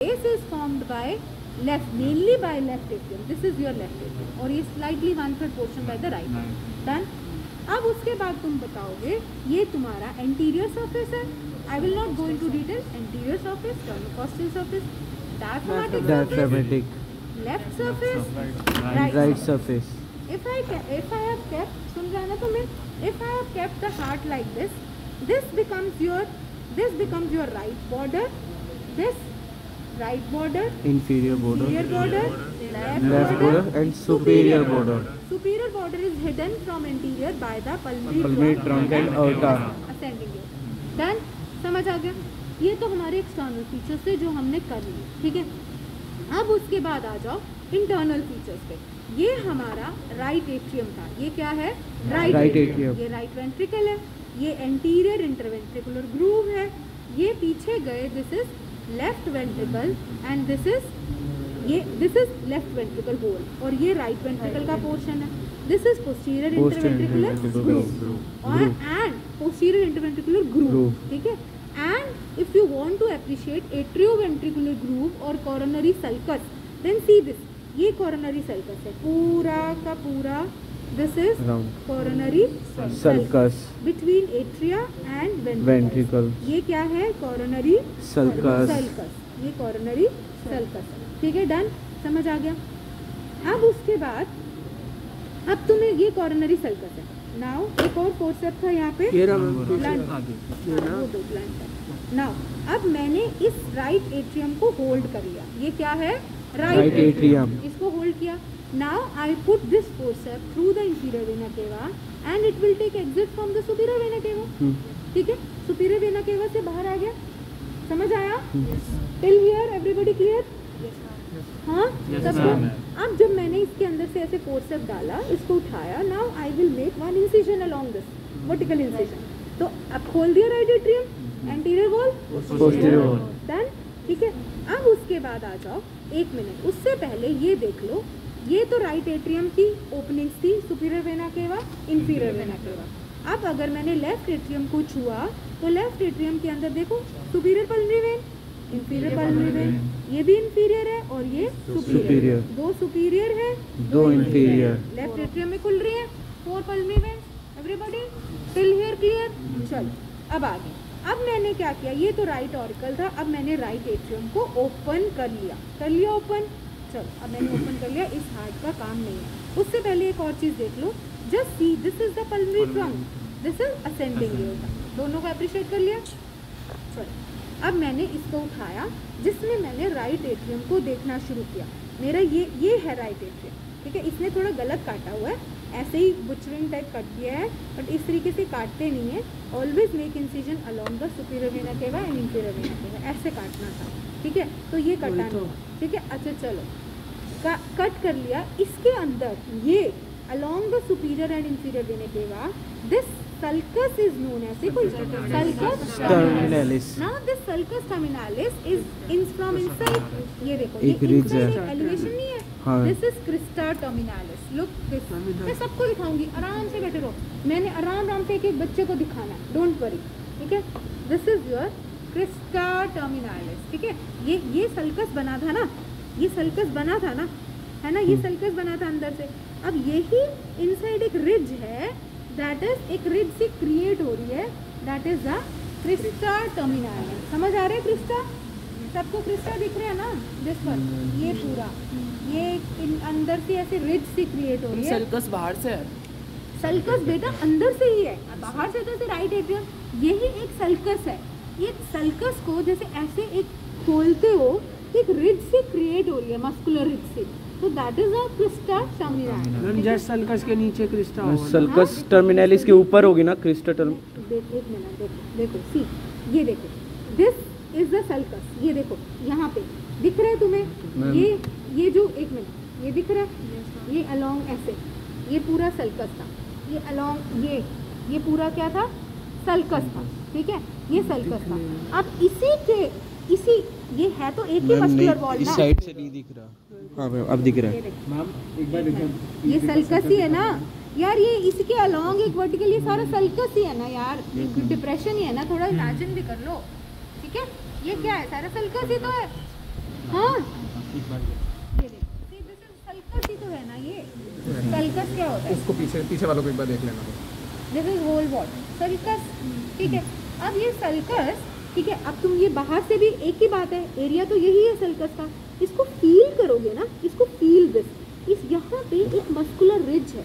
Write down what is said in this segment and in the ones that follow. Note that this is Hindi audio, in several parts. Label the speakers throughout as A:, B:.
A: Base is formed by left, mainly by left atrium. This is your left atrium, और ये slightly 1/3 portion by the right. Done. अब उसके बाद तुम बताओगे ये तुम्हारा anterior surface है. I will not go into detail. Anterior surface, sternocostal surface, diaphragmatic surface, left surface, right surface. If I have kept, सुन जाना तुम्हें, if I have kept the heart like this, this becomes your right border, this right border, inferior border, left border, and superior border. Superior border is hidden from anterior by the pulmonary trunk and aorta. Ascending here. Then समझ आ गया. ये तो हमारे एक्सटर्नल फीचर्स थे जो हमने कर लिए. ठीक है. अब उसके बाद आ जाओ इंटरनल फीचर्स पे. ये हमारा राइट एट्रियम था. ये क्या है? Right atrium. ये राइट वेंट्रिकल है. ये एंटीरियर इंटरवेंट्रिकुलर ग्रूव है. ये पीछे गए, this is left ventricle and this is left ventricle whole, और ये राइट वेंट्रिकल का पोर्शन है. This is posterior interventricular groove और एंड पोस्टीरियर इंटरवेंट्रिकुलर ग्रूव. ठीक है. And if you want to appreciate atrioventricular groove और coronary sulcus, then see this. ये कोरोनरी सल्कस है पूरा का पूरा. This is coronary sulcus between atria and ventricle. ये क्या है? Coronary sulcus. ये कोरोनरी सल्कस. ठीक है. डन. समझ आ गया. अब उसके बाद अब तुम्हें ये कोरोनरी सल्कस है. नाउ एक और फोर्सेप्स था यहाँ पे, नाउ अब मैंने इस राइट एट्रियम को होल्ड कर लिया. ये क्या है? Right atrium. इसको होल्ड किया. Now I put this forceps through the inferior vena cava and it will take exit from the superior vena cava. ठीक है. सुपीरियर वेना केवा से बाहर आ गया. समझ आया? Till here everybody clear? हाँ सबको. अब जब मैंने इसके अंदर से ऐसे फोर्सेप्स डाला, इसको उठाया, now I will make one incision along this vertical incision. तो अब खोल दिया right atrium, anterior wall, posterior wall. Done. ठीक है. अब उसके बाद आ जाओ, एक मिनट, उससे पहले ये देख लो. ये तो राइट एट्रियम की ओपनिंग्स थी, सुपीरियर वेना केवा, इंफीरियर वेना केवा. अब अगर मैंने लेफ्ट एट्रियम को छुआ तो लेफ्ट एट्रियम के अंदर देखो superior pulmonary vein, inferior pulmonary vein. ये भी इंफीरियर है और ये सुपीरियर. दो सुपीरियर है, दो इंफीरियर. लेफ्ट एट्रियम में खुल रही है 4 pulmonary vein. Everybody till here clear? चल अब आगे. अब मैंने क्या किया? ये तो राइट ऑरिकल था. अब मैंने राइट एट्रियम को ओपन कर लिया ओपन. चल अब मैंने ओपन कर लिया. इस हार्ट का काम नहीं है. उससे पहले एक और चीज देख लो. Just see, this is the pulmonary trunk, this is ascending aorta. दोनों को अप्रिशिएट कर लिया. चल अब मैंने इसको उठाया, जिसमें मैंने राइट एट्रियम को देखना शुरू किया. मेरा ये है राइट एट्रियम. ठीक है. इसने थोड़ा गलत काटा हुआ है, ऐसे ही बुचरिंग टाइप कट किया है, बट इस तरीके से काटते नहीं है. Always make incision along the superior vena cava and inferior vena केवा. ऐसे काटना था. ठीक है. तो ये कटा नहीं. ठीक है. अच्छा चलो, कट कर लिया. इसके अंदर ये along the superior and inferior vena केवा, this sulcus is known as sulcus terminalis. Now this sulcus terminalis is from inside. ये देखो, ये inside elevation नहीं है. This is crista terminalis. Look this. मैं सबको दिखाऊंगी, आराम से बैठे रहो. मैंने आराम से एक बच्चे को दिखाना है. Don't worry. ठीक है. This is your crista terminalis. ठीक है. ये sulcus बना था ना, ये sulcus बना था ना, है ना. ये sulcus बना था अंदर से. अब यही inside एक ridge है, दैट इज एक रिज से क्रिएट हो रही है. That is the crista terminalis. समझ आ रहा है? क्रिस्टा सबको क्रिस्टा दिख रहा है ना. दिस वन, ये पूरा ये अंदर से ऐसे रिज से क्रिएट हो रही है. सल्कस बाहर से है. सल्कस बेटा अंदर से ही है, बाहर से तो राइट एट्रियम. यही एक सल्कस है. ये सल्कस को जैसे ऐसे एक खोलते हो, एक रिज से क्रिएट हो रही है, मस्कुलर रिज से. तो that is a crista terminalis. Just sulcus के नीचे क्रिस्टा होगा. सल्कस टर्मिनालिस के ऊपर होगी ना क्रिस्टा टर्म. एक मिनट देखो सी, ये देखो, दिस इज द सल्कस. ये देखो यहाँ पे दिख रहा है तुम्हें? ये जो, एक मिनट, ये दिख रहा है? ये अलोंग ऐसे, ये पूरा सल्कस था. ये अलोंग ये पूरा क्या था? सल्कस था. ठीक है. ये सल्कस था. अब इसी ये है तो एक ही मस्कुलर वॉल ना. इस साइड से नहीं दिख रहा. हाँ मैम अब दिख रहा है. मैम एक बार देखो, ये सल्कस ही है ना यार. ये इसके अलोंग एक वर्टिकल, ये सारा सल्कस ही है ना यार. डिप्रेशन ही है ना. थोड़ा इमेजिन भी कर लो. ठीक है. ये क्या है? सारा सल्कस ही तो है. ये देखो, see, this is sulcus ही तो है ना ये। sulcus क्या होता है?
B: उसको पीछे वालों को एक बार देख लेना।
A: This is whole body, sulcus, ठीक है। अब ये sulcus, ठीक है, अब तुम ये बाहर से भी एक ही बात है, एरिया तो यही है sulcus का। इसको फील करोगे ना, इसको फील दिस, इस यहाँ पे एक मस्कुलर रिज है,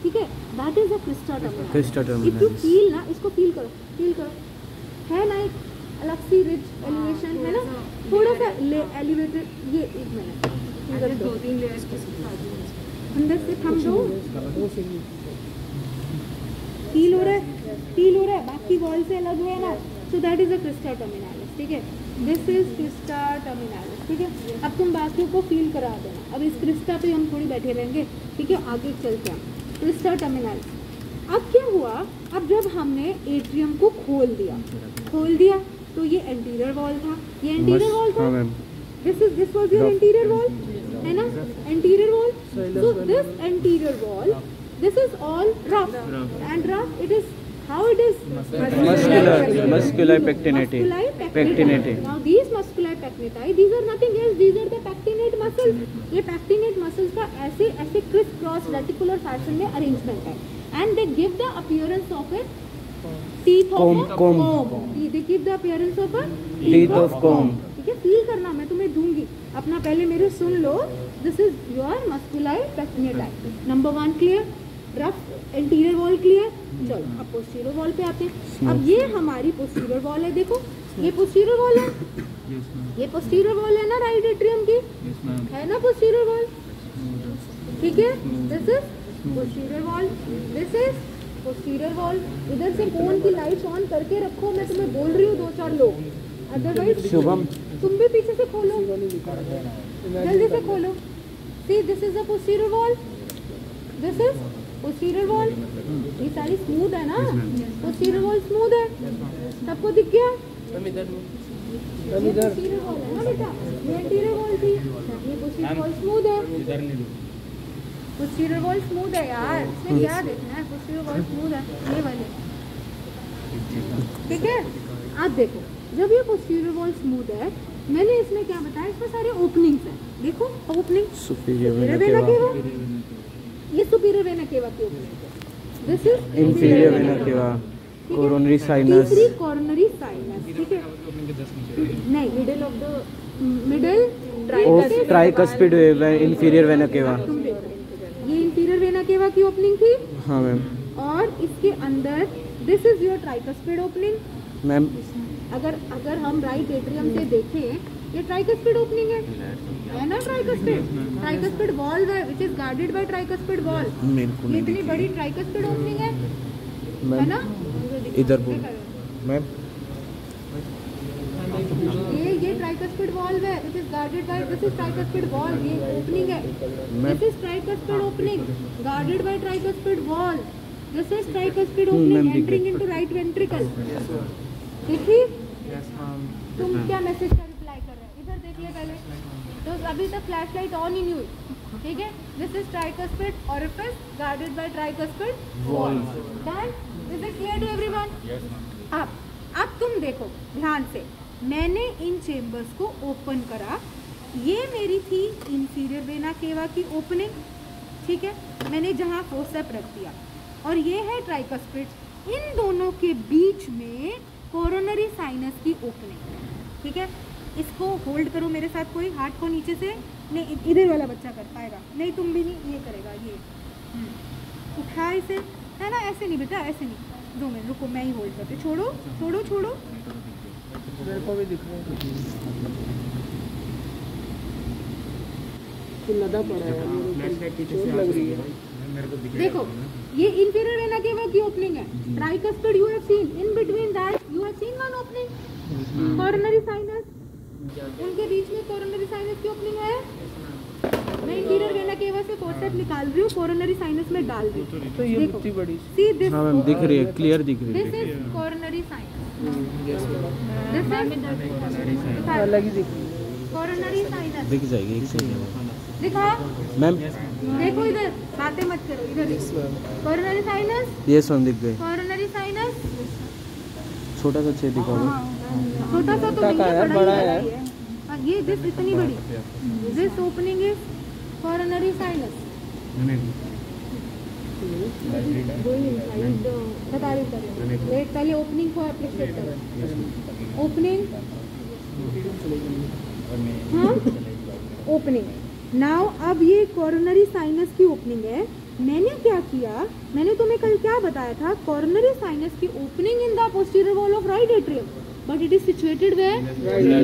A: ठीक है, that is a crista terminalis. If you feel ना, इसको फील करो, है ना एक अलग सी रिज एलिवेशन, है ना, थोड़ा सा एलिवेटेड। ये एक मिनट, अगर 2-3 लेयर्स के अंदर से थम दो, फील हो रहा है, बाकी वॉल से अलग है ना, so that is a crista terminalis, ठीक है। दिस इज क्रिस्टा टर्मिनालिस, ठीक है। अब तुम बाकियों को फील करा देना, अब इस क्रिस्टा पे हम थोड़ी बैठे रहेंगे, ठीक है, आगे चलते हैं। क्रिस्टा टर्मिनालिस, अब क्या हुआ, अब जब हमने एट्रियम को खोल दिया तो ये एंटीरियर वॉल था, ये एंटीरियर वॉल था, this was your anterior wall, है ना, anterior wall. So this anterior wall, this is all rough and rough, it is how it is
C: muscular pectinate.
A: Now these muscular pectinate, these are nothing else, these are the pectinate muscles. ये pectinate muscles का ऐसे criss cross reticular fashion में arrangement है, and they give the appearance of a teeth of a comb. They give the appearance of a teeth of comb. ठीक है, फील करना, मैं तुम्हें दूंगी, अपना पहले मेरे सुन लो। This is your muscular pectinate. Number 1 clear, rough anterior wall clear. चलो अब पोस्टीरियर वॉल पे आते हैं। अब ये हमारी पोस्टीरियर वॉल है, देखो ये पोस्टीरियर वॉल है, ये पोस्टीरियर वॉल है ना राइट एट्रियम की, है ना पोस्टीरियर वॉल, ठीक है। This is posterior wall, this is posterior wall. इधर से फोन की लाइट्स ऑन करके रखो, मैं तुम्हें बोल रही हूँ 2-4 लोग, अदरवाइज शुभम तुम भी पीछे से खोलो, जल्दी से खोलो। सी this is the posterior wall, this is posterior wall. ये सारी स्मूथ है ना, पोस्टीरियर वॉल स्मूथ है, सबको दिख गया। पोस्टीरियर वॉल है ना बेटा, ये एंटीरियर वॉल थी, ये पोस्टीरियर वॉल स्मूथ है, पोस्टीरियर वॉल स्मूथ है यार, इसमें क्या देखना है, पोस्टीरियर वॉल स्मूथ है ये वाली, ठीक है। आप देखो जब ये पोस्टीरियर वॉल स्मूथ है, मैंने इसमें क्या बताया, इसमें सारे ओपनिंग्स हैं, देखो ओपनिंग, सुपीरियर वेना केवा, ये सुपीरियर वेना केवा की ओपनिंग है, दिस इज
C: इंफीरियर वेना केवा, कोरोनरी साइनस,
A: तीसरी कोरोनरी साइनस, ठीक है, नहीं middle of the middle
C: tricuspid inferior vena केवा,
A: ये इंफीरियर वेना केवा की ओपनिंग थी,
C: हाँ मैम।
A: और इसके अंदर this is your tricuspid opening
C: ma'am.
A: अगर हम राइट एट्रियम से देखें, ये ट्राइकस्पिड ओपनिंग है ना, ट्राइकस्पिड वॉल्व है which is guarded by tricuspid valve. ये इतनी बड़ी ट्राइकस्पिड ओपनिंग है ना,
C: इधर बोल मैम।
A: ये ट्राइकस्पिड वॉल्व है which is guarded by, this is tricuspid valve, ये ओपनिंग है, this is tricuspid opening guarded by tricuspid valve, this is tricuspid opening entering into right ventricle. देखिए तुम क्या मैसेज का रिप्लाई कर रहे हैं, इधर देख ले पहले, तो अभी तक फ्लैश लाइट ऑन ही नहीं हुई, ठीक है। This is tricuspid orifice guarded by tricuspid valve, done, is it clear to everyone. अब तुम देखो ध्यान से, मैंने इन चेम्बर्स को ओपन करा, ये मेरी थी इंफीरियर वेना केवा की ओपनिंग, ठीक है, मैंने जहाँ फोर्सेप रख दिया, और ये है ट्राइकस्पिड, इन दोनों के बीच में कोरोनरी साइनस की ओपनिंग, ठीक है। इसको होल्ड करो मेरे साथ, कोई हाथ को नीचे से, नहीं इधर वाला बच्चा कर पाएगा, नहीं तुम भी नहीं, ये करेगा, ये उठा इसे, है ना, ऐसे नहीं बेटा, ऐसे नहीं, 2 मिनट रुको, मैं ही होल्ड करती, छोड़ो छोड़ो छोड़ो,
B: मेरे को भी दिख रहा है, लदा पड़ा है, चोट लग रही है।
A: देखो ये इंफीरियर वेना केवा की ओपनिंग है, tricuspid you have seen, in between that you have seen one opening, coronary sinus, उनके बीच में कोरोनरी साइनस की ओपनिंग है। मैं इंफीरियर वेना केवा से फोर्सेप निकाल रही हूँ, कोरोनरी साइनस में डाल रही हूँ,
B: तो ये इतनी बड़ी,
A: सी दिस,
C: हाँ मैम दिख रही है, क्लियर दिख रही है,
A: दिस इज कोरोनरी साइनस,
B: अलग ही दिख रही है,
A: कोरोनरी साइनस
C: दिख जाएगी, एक सेकंड
A: दिखा
C: मैम।
A: देखो इधर, बातें मत करो, इधर कोरोनरी साइनस,
C: ये सोन दिख गए,
A: कोरोनरी साइनस
C: छोटा सा छेद दिखाओ।
A: छोटा सा तो नहीं है, बड़ा है, ये दिस इतनी बड़ी, this opening is coronary sinus. बता रही हूँ, पहले ओपनिंग को एप्रिशिएट करो। ओपनिंग, हाँ ओपनिंग। नाउ अब ये कोरोनरी साइनस की ओपनिंग है। मैंने क्या किया, मैंने तुम्हें कल क्या बताया था, कोरोनरी साइनस की opening in the posterior wall of right atrium, but it is situated where,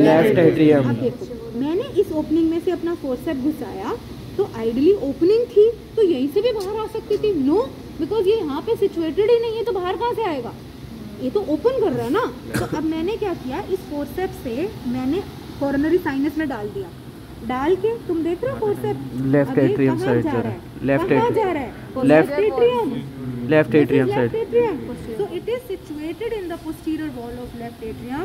C: left atrium.
A: अब देखो, मैंने इस ओपनिंग में से अपना फोर्सेप घुसाया, तो आइडियली ओपनिंग थी तो यहीं से भी बाहर आ सकती थी। नो, बिकॉज ये यहाँ पे सिचुएटेड ही नहीं है, तो बाहर कहाँ से आएगा, ये तो ओपन कर रहा है ना। तो अब मैंने क्या किया, इस फोर्सेप से मैंने कोरोनरी साइनस में डाल दिया, डाल के तुम देख रहे हो फोर्सेप
C: लेफ्ट एट्रियम साइड जा रहा है, left atrium, left atrium side.
A: So it is situated in the posterior wall of left atrium.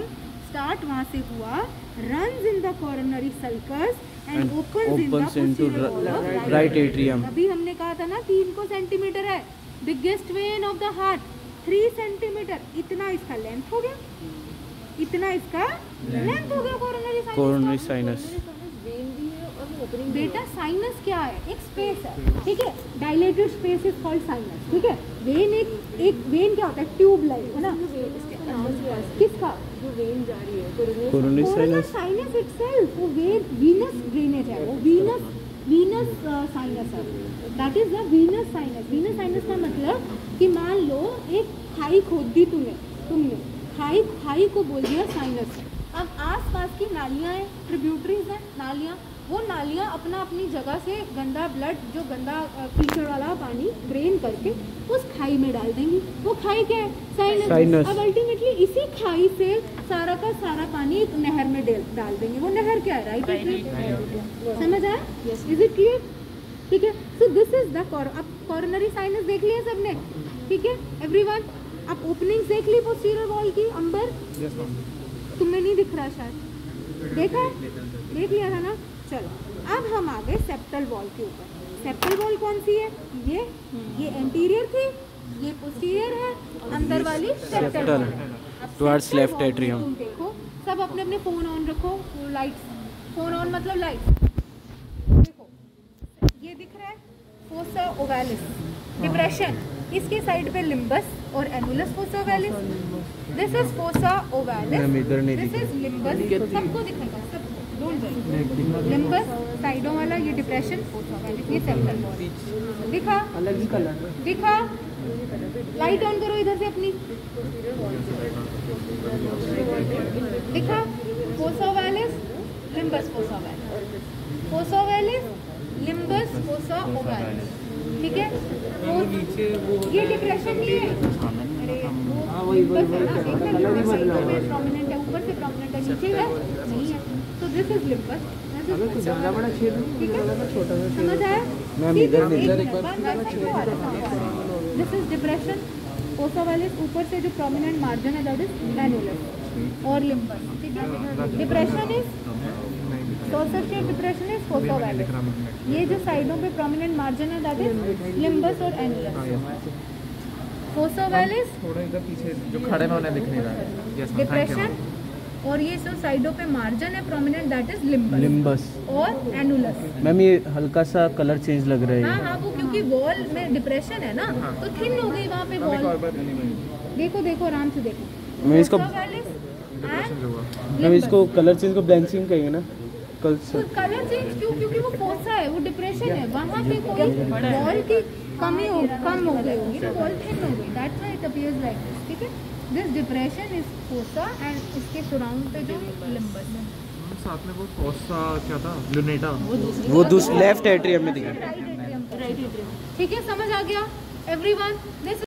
A: Start वहां से हुआ, runs in the coronary sulcus and opens in the posterior wall of
C: right atrium.
A: अभी हमने कहा था ना 3 सेंटीमीटर है, biggest when of the heart 3 centimetre, इतना इसका लेंथ हो गया, इतना इसका लेंथ हो गया
C: कोरोनरी साइनस।
A: बेटा साइनस क्या है, एक स्पेस है, ठीक है, dilated space is called sinus, ठीक है। वेन एक वेन क्या होता है, ट्यूब लाइक है ना, किसका, जो वेन जा रही है कोरोनरी साइनस इटसेल्फ, वो वेन वीनस ड्रेनेज है, वो वीनस साइनस है, that is the Venus sinus. Venus sinus का मतलब कि मान लो एक खाई खोद दी तुमने खाई को बोल दिया साइनस। अब आसपास की नालियाँ हैं, ट्रिब्यूटरीज हैं, नालियाँ, वो नालियाँ अपनी जगह से गंदा ब्लड, जो गंदा कीचड़ वाला पानी ड्रेन करके उस खाई में डाल देंगी। वो खाई क्या है, साइनस। अब अल्टीमेटली इसी खाई से सारा का सारा पानी एक नहर में डाल देंगे। वो नहर क्या है, राइट एट्रियम। समझ आया, इज इट क्लियर, ठीक है। सो दिस इज द अब कोरोनरी साइनस देख लिया सबने, ठीक है एवरीवन। अब ओपनिंग देख ली पोस्टीरियर वॉल की, अंबर तुम्हें नहीं दिख रहा शायद, देखा, देख लिया था ना। चलो अब हम आ गए सेप्टल वॉल के ऊपर। सेप्टल वॉल कौन सी है, ये एंटीरियर थी, ये पोस्टीरियर है, अंदर वाली सेप्टल वॉल है।
C: Towards left atrium.
A: देखो सब अपने अपने फोन ऑन रखो, लाइट्स, फोन ऑन मतलब लाइट। देखो ये दिख रहा है फोसा ओवैलिस, डिप्रेशन, इसके साइड पे लिम्बस और annulus fossa ovalis. This is fossa ovalis, this is limbus, सबको दिखेगा, सबको, डोंट वरी। लिम्बस साइडों वाला, ये डिप्रेशन, फोसा ओवैलिस, ये सेप्टल वॉल। दिखा, अलग ही कलर दिखा, लाइट ऑन करो इधर से अपनी, दिखा, fossa ovalis, limbus fossa ovalis, fossa ovalis, limbus fossa ovalis, ठीक है। ये डिप्रेशन नहीं है, अरे लिम्बस है ना, प्रोमिनेंट है, ऊपर से प्रोमिनेंट है, नीचे है नहीं है, तो दिस इज लिम्बस, ज़्यादा बड़ा छेद छोटा सा, समझ आया मैम, इधर एक बार। This is depression, fossa ovalis, ऊपर से जो प्रोमिनेंट मार्जिन है दैट इज एनुलस और लिम्बस, ठीक है। Depression is dorsal shape, depression is fossa ovalis, ये जो साइडों पे प्रोमिनेंट मार्जिन है दैट इज लिम्बस और एनुलस। फोसा ओवैलिस
B: थोड़ा इधर पीछे जो खड़े में उन्हें दिख नहीं रहा है,
A: डिप्रेशन, और ये जो साइडों पे मार्जिन है प्रोमिनेंट दैट इज लिम्बस और एनुलस।
C: मैम ये हल्का सा कलर चेंज लग रहा है।
A: हाँ हाँ, वो क्योंकि वॉल में डिप्रेशन है ना, तो थिन हो गई वहाँ पे वॉल। देखो देखो आराम से देखो,
C: मैं इसको कलर चेंज को ब्लैंचिंग कहेंगे ना,
A: कलर चेंज क्यों, क्योंकि वो फोसा है, वो डिप्रेशन है, वहाँ पे कोई वॉल की कम हो गई होगी, तो वॉल थिन हो गई, that's why it appears like this, ठीक है। This depression is fossa and इसके सराउंड पे जो लिम्बस है,
B: साथ में वो फोसा क्या था, लुनेटा,
C: वो दूसरे लेफ्ट एट्रियम में दिखा,
A: राइट एट्रियम, ठीक है, समझ आ गया एवरीवन। दिस